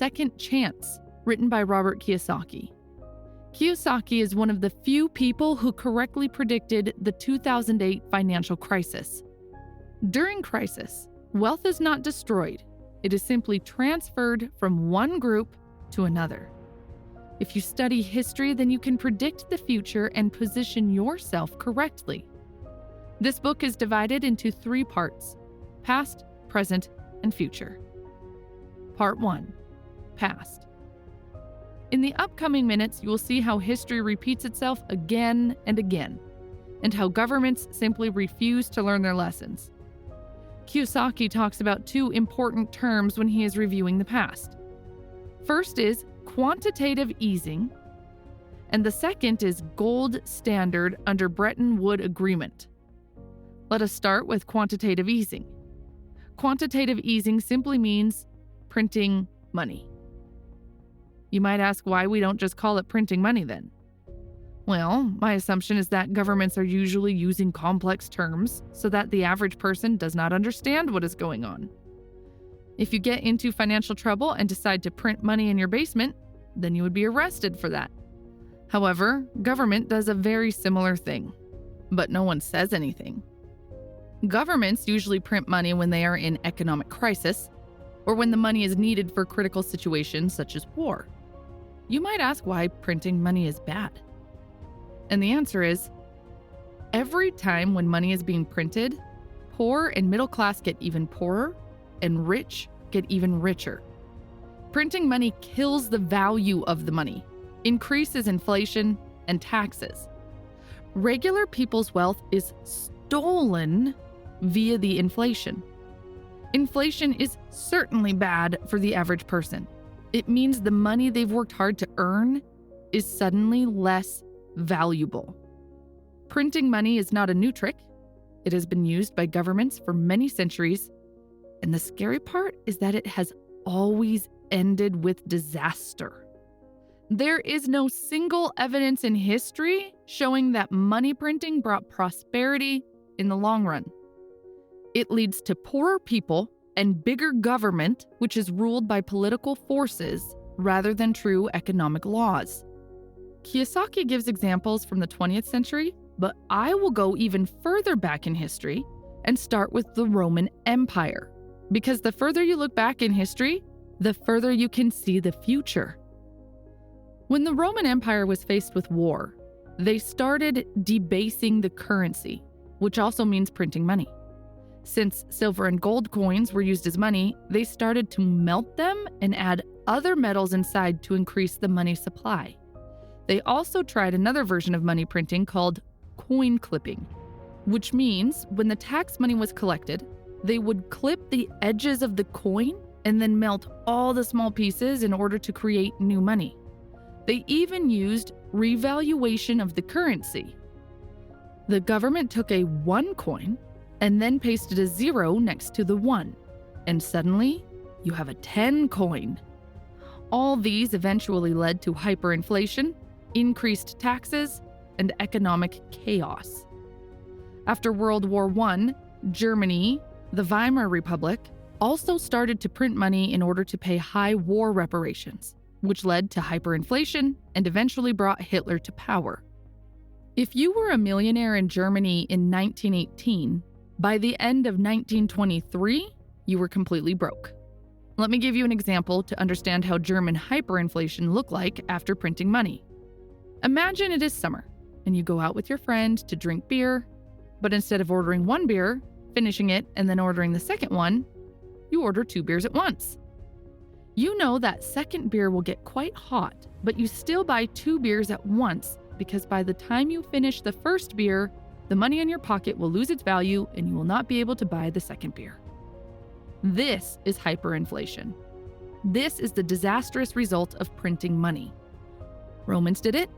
Second Chance, written by Robert Kiyosaki. Kiyosaki is one of the few people who correctly predicted the 2008 financial crisis. During crisis, wealth is not destroyed. It is simply transferred from one group to another. If you study history, then you can predict the future and position yourself correctly. This book is divided into 3 parts: past, present, and future. Part 1. Past. In the upcoming minutes, you will see how history repeats itself again and again, and how governments simply refuse to learn their lessons. Kiyosaki talks about 2 important terms when he is reviewing the past. First is quantitative easing, and the second is gold standard under Bretton Woods Agreement. Let us start with quantitative easing. Quantitative easing simply means printing money. You might ask why we don't just call it printing money then. Well, my assumption is that governments are usually using complex terms so that the average person does not understand what is going on. If you get into financial trouble and decide to print money in your basement, then you would be arrested for that. However, government does a very similar thing, but no one says anything. Governments usually print money when they are in economic crisis or when the money is needed for critical situations such as war. You might ask why printing money is bad. And the answer is, every time when money is being printed, poor and middle class get even poorer, and rich get even richer. Printing money kills the value of the money, increases inflation and taxes. Regular people's wealth is stolen via the inflation. Inflation is certainly bad for the average person. It means the money they've worked hard to earn is suddenly less valuable. Printing money is not a new trick. It has been used by governments for many centuries, and the scary part is that it has always ended with disaster. There is no single evidence in history showing that money printing brought prosperity in the long run. It leads to poorer people and bigger government, which is ruled by political forces rather than true economic laws. Kiyosaki gives examples from the 20th century, but I will go even further back in history and start with the Roman Empire, because the further you look back in history, the further you can see the future. When the Roman Empire was faced with war, they started debasing the currency, which also means printing money. Since silver and gold coins were used as money, they started to melt them and add other metals inside to increase the money supply. They also tried another version of money printing called coin clipping, which means when the tax money was collected, they would clip the edges of the coin and then melt all the small pieces in order to create new money. They even used revaluation of the currency. The government took a 1 coin and then pasted a 0 next to the 1, and suddenly you have a 10 coin. All these eventually led to hyperinflation, increased taxes, and economic chaos. After World War I, Germany, the Weimar Republic, also started to print money in order to pay high war reparations, which led to hyperinflation and eventually brought Hitler to power. If you were a millionaire in Germany in 1918, by the end of 1923, you were completely broke. Let me give you an example to understand how German hyperinflation looked like after printing money. Imagine it is summer, and you go out with your friend to drink beer, but instead of ordering 1 beer, finishing it, and then ordering the second one, you order 2 beers at once. You know that second beer will get quite hot, but you still buy 2 beers at once because by the time you finish the first beer, the money in your pocket will lose its value and you will not be able to buy the second beer. This is hyperinflation. This is the disastrous result of printing money. Romans did it,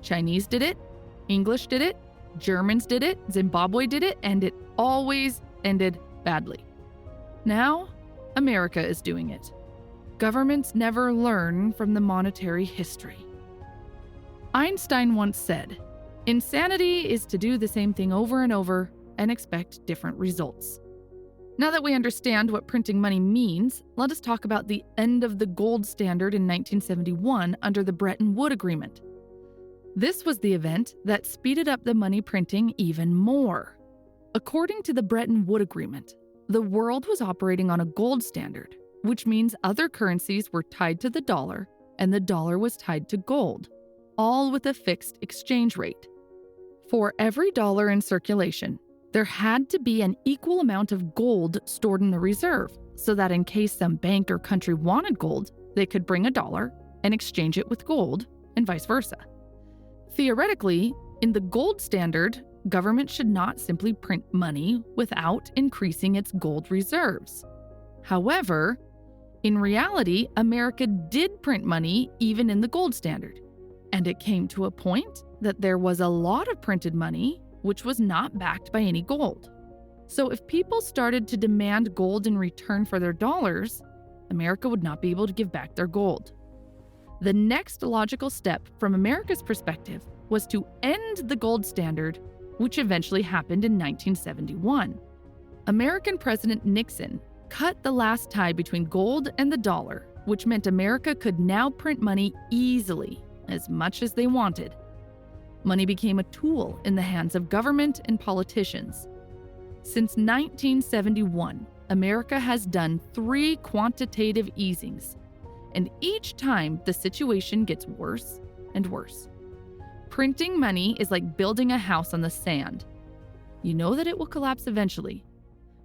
Chinese did it, English did it, Germans did it, Zimbabwe did it, and it always ended badly. Now, America is doing it. Governments never learn from the monetary history. Einstein once said, "Insanity is to do the same thing over and over and expect different results." Now that we understand what printing money means, let us talk about the end of the gold standard in 1971 under the Bretton Woods Agreement. This was the event that speeded up the money printing even more. According to the Bretton Woods Agreement, the world was operating on a gold standard, which means other currencies were tied to the dollar and the dollar was tied to gold, all with a fixed exchange rate. For every dollar in circulation, there had to be an equal amount of gold stored in the reserve so that in case some bank or country wanted gold, they could bring a dollar and exchange it with gold and vice versa. Theoretically, in the gold standard, government should not simply print money without increasing its gold reserves. However, in reality, America did print money even in the gold standard, and it came to a point that there was a lot of printed money which was not backed by any gold. So if people started to demand gold in return for their dollars, America would not be able to give back their gold. The next logical step from America's perspective was to end the gold standard, which eventually happened in 1971. American President Nixon cut the last tie between gold and the dollar, which meant America could now print money easily, as much as they wanted. Money became a tool in the hands of government and politicians. Since 1971, America has done 3 quantitative easings, and each time the situation gets worse and worse. Printing money is like building a house on the sand. You know that it will collapse eventually,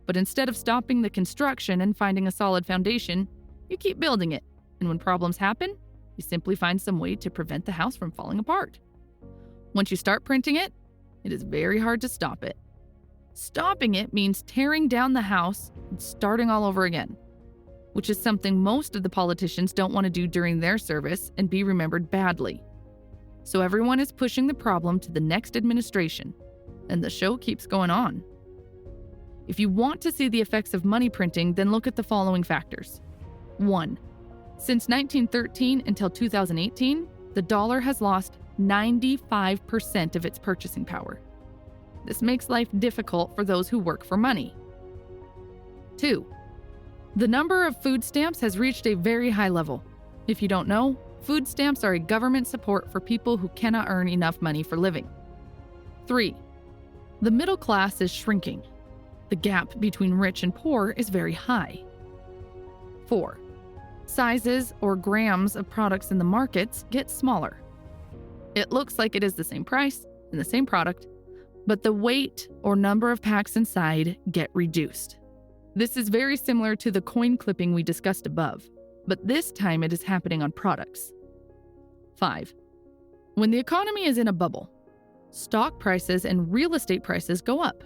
but instead of stopping the construction and finding a solid foundation, you keep building it, and when problems happen, you simply find some way to prevent the house from falling apart. Once you start printing it, it is very hard to stop it. Stopping it means tearing down the house and starting all over again, which is something most of the politicians don't want to do during their service and be remembered badly. So everyone is pushing the problem to the next administration, and the show keeps going on. If you want to see the effects of money printing, then look at the following factors. 1. Since 1913 until 2018, the dollar has lost 95% of its purchasing power. This makes life difficult for those who work for money. 2. The number of food stamps has reached a very high level. If you don't know, food stamps are a government support for people who cannot earn enough money for living. 3. The middle class is shrinking. The gap between rich and poor is very high. 4. Sizes or grams of products in the markets get smaller. It looks like it is the same price and the same product, but the weight or number of packs inside get reduced. This is very similar to the coin clipping we discussed above, but this time it is happening on products. 5. When the economy is in a bubble, stock prices and real estate prices go up.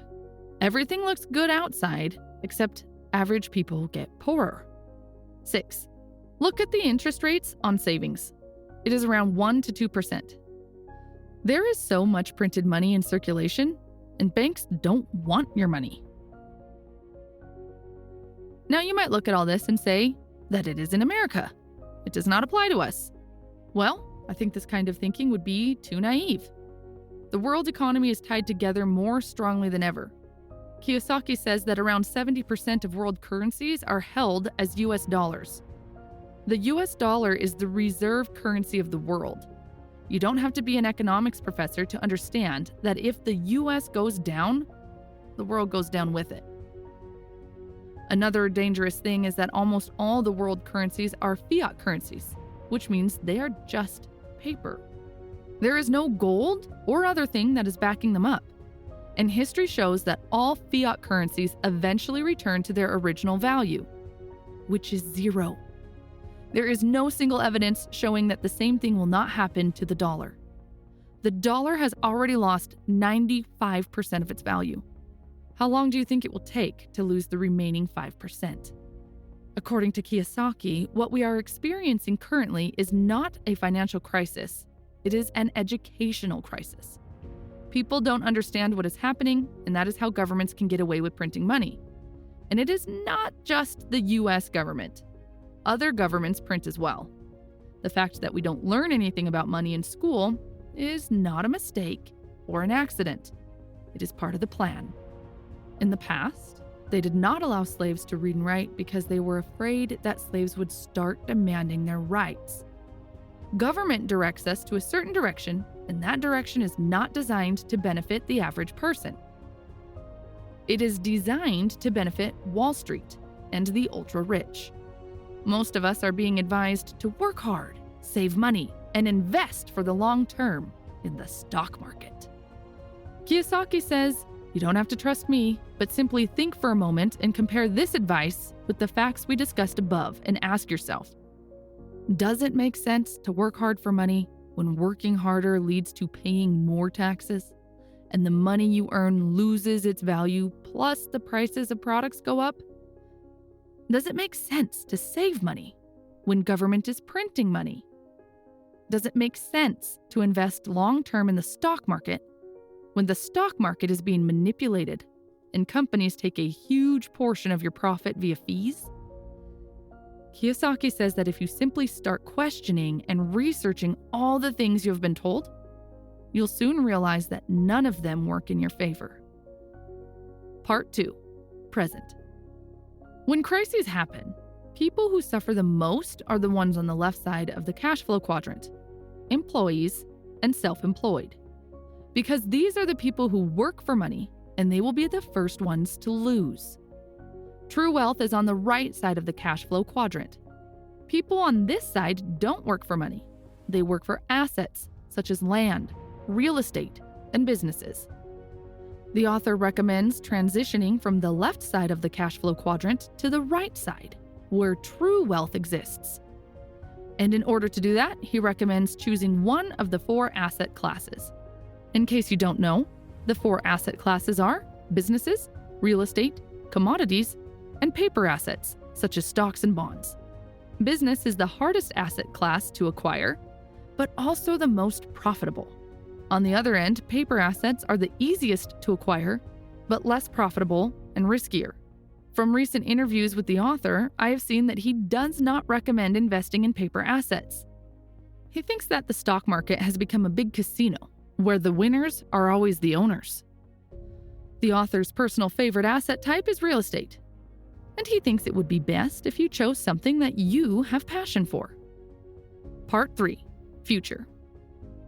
Everything looks good outside, except average people get poorer. 6. Look at the interest rates on savings. It is around 1 to 2%. There is so much printed money in circulation, and banks don't want your money. Now you might look at all this and say that it is in America. It does not apply to us. Well, I think this kind of thinking would be too naive. The world economy is tied together more strongly than ever. Kiyosaki says that around 70% of world currencies are held as US dollars. The US dollar is the reserve currency of the world. You don't have to be an economics professor to understand that if the US goes down, the world goes down with it. Another dangerous thing is that almost all the world currencies are fiat currencies, which means they are just paper. There is no gold or other thing that is backing them up. And history shows that all fiat currencies eventually return to their original value, which is 0. There is no single evidence showing that the same thing will not happen to the dollar. The dollar has already lost 95% of its value. How long do you think it will take to lose the remaining 5%? According to Kiyosaki, what we are experiencing currently is not a financial crisis. It is an educational crisis. People don't understand what is happening, and that is how governments can get away with printing money. And it is not just the US government. Other governments print as well. The fact that we don't learn anything about money in school is not a mistake or an accident. It is part of the plan. In the past, They did not allow slaves to read and write because they were afraid that slaves would start demanding their rights. Government directs us to a certain direction, and that direction is not designed to benefit the average person. It is designed to benefit Wall Street and the ultra-rich. Most of us are being advised to work hard, save money, and invest for the long term in the stock market. Kiyosaki says, "You don't have to trust me, but simply think for a moment and compare this advice with the facts we discussed above and ask yourself, does it make sense to work hard for money when working harder leads to paying more taxes and the money you earn loses its value plus the prices of products go up? Does it make sense to save money when government is printing money? Does it make sense to invest long-term in the stock market when the stock market is being manipulated and companies take a huge portion of your profit via fees?" Kiyosaki says that if you simply start questioning and researching all the things you have been told, you'll soon realize that none of them work in your favor. Part 2. Present. When crises happen, people who suffer the most are the ones on the left side of the cash flow quadrant: employees and self-employed. Because these are the people who work for money, and they will be the first ones to lose. True wealth is on the right side of the cash flow quadrant. People on this side don't work for money. They work for assets such as land, real estate, and businesses. The author recommends transitioning from the left side of the cash flow quadrant to the right side, where true wealth exists. And in order to do that, he recommends choosing one of the 4 asset classes. In case you don't know, the 4 asset classes are businesses, real estate, commodities, and paper assets, such as stocks and bonds. Business is the hardest asset class to acquire, but also the most profitable. On the other end, paper assets are the easiest to acquire, but less profitable and riskier. From recent interviews with the author, I have seen that he does not recommend investing in paper assets. He thinks that the stock market has become a big casino, where the winners are always the owners. The author's personal favorite asset type is real estate, and he thinks it would be best if you chose something that you have passion for. Part 3. Future.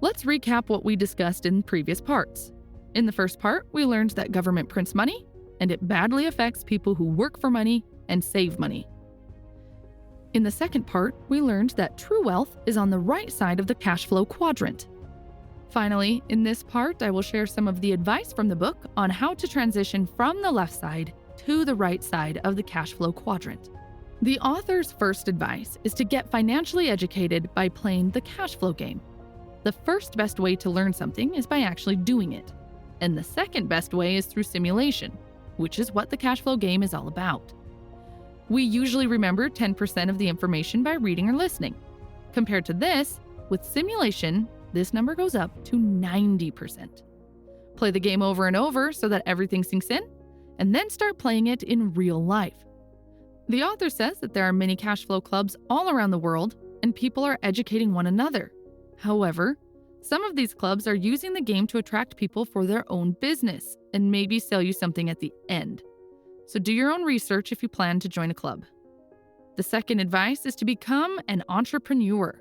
Let's recap what we discussed in previous parts. In the first part, we learned that government prints money, and it badly affects people who work for money and save money. In the second part, we learned that true wealth is on the right side of the cash flow quadrant. Finally, in this part, I will share some of the advice from the book on how to transition from the left side to the right side of the cash flow quadrant. The author's first advice is to get financially educated by playing the cash flow game. The first best way to learn something is by actually doing it. And the second best way is through simulation, which is what the cash flow game is all about. We usually remember 10% of the information by reading or listening. Compared to this, with simulation, this number goes up to 90%. Play the game over and over so that everything sinks in, and then start playing it in real life. The author says that there are many cash flow clubs all around the world, and people are educating one another. However, some of these clubs are using the game to attract people for their own business and maybe sell you something at the end. So do your own research if you plan to join a club. The second advice is to become an entrepreneur.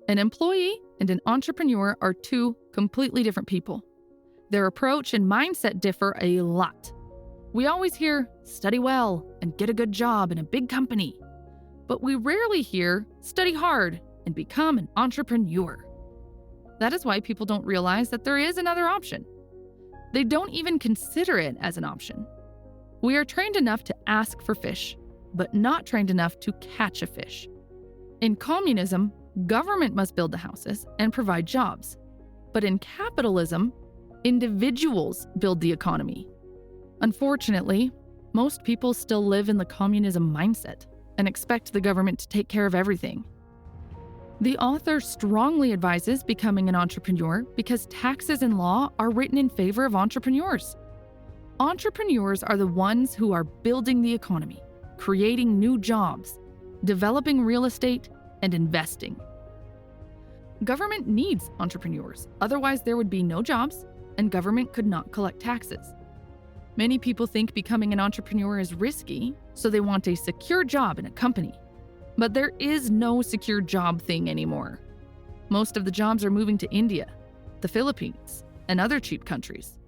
An employee and an entrepreneur are 2 completely different people. Their approach and mindset differ a lot. We always hear, study well and get a good job in a big company. But we rarely hear, study hard and become an entrepreneur. That is why people don't realize that there is another option. They don't even consider it as an option. We are trained enough to ask for fish, but not trained enough to catch a fish. In communism, government must build the houses and provide jobs. But in capitalism, individuals build the economy. Unfortunately, most people still live in the communism mindset and expect the government to take care of everything. The author strongly advises becoming an entrepreneur because taxes and law are written in favor of entrepreneurs. Entrepreneurs are the ones who are building the economy, creating new jobs, developing real estate, and investing. Government needs entrepreneurs, otherwise there would be no jobs and government could not collect taxes. Many people think becoming an entrepreneur is risky, so they want a secure job in a company. But there is no secure job thing anymore. Most of the jobs are moving to India, the Philippines, and other cheap countries.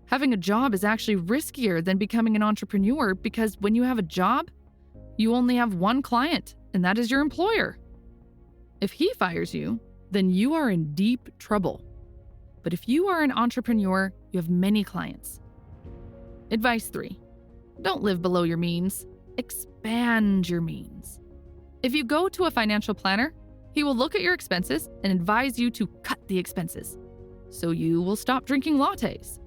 Having a job is actually riskier than becoming an entrepreneur because when you have a job, you only have one client, and that is your employer. If he fires you, then you are in deep trouble. But if you are an entrepreneur, you have many clients. Advice 3. Don't live below your means. Expand your means. If you go to a financial planner, he will look at your expenses and advise you to cut the expenses, so you will stop drinking lattes.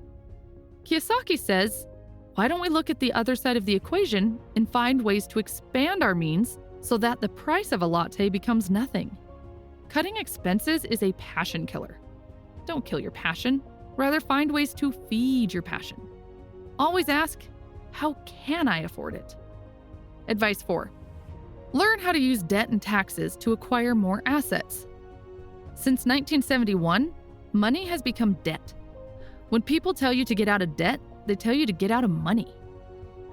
Kiyosaki says, why don't we look at the other side of the equation and find ways to expand our means so that the price of a latte becomes nothing? Cutting expenses is a passion killer. Don't kill your passion. Rather, find ways to feed your passion. Always ask, how can I afford it? Advice 4. Learn how to use debt and taxes to acquire more assets. Since 1971, money has become debt. When people tell you to get out of debt, they tell you to get out of money.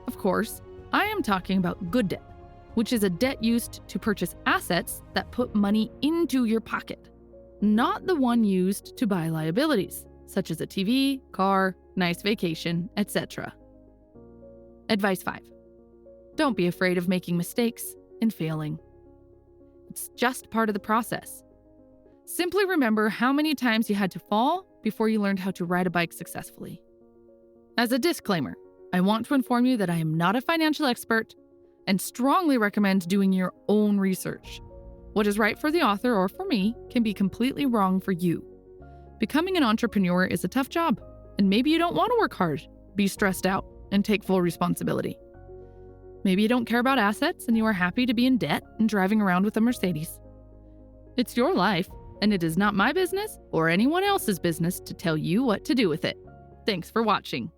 Of course, I am talking about good debt, which is a debt used to purchase assets that put money into your pocket, not the one used to buy liabilities, such as a TV, car, nice vacation, etc. Advice 5. Don't be afraid of making mistakes and failing. It's just part of the process. Simply remember how many times you had to fall before you learned how to ride a bike successfully. As a disclaimer, I want to inform you that I am not a financial expert and strongly recommend doing your own research. What is right for the author or for me can be completely wrong for you. Becoming an entrepreneur is a tough job, and maybe you don't want to work hard, be stressed out, and take full responsibility. Maybe you don't care about assets and you are happy to be in debt and driving around with a Mercedes. It's your life, and it is not my business or anyone else's business to tell you what to do with it. Thanks for watching.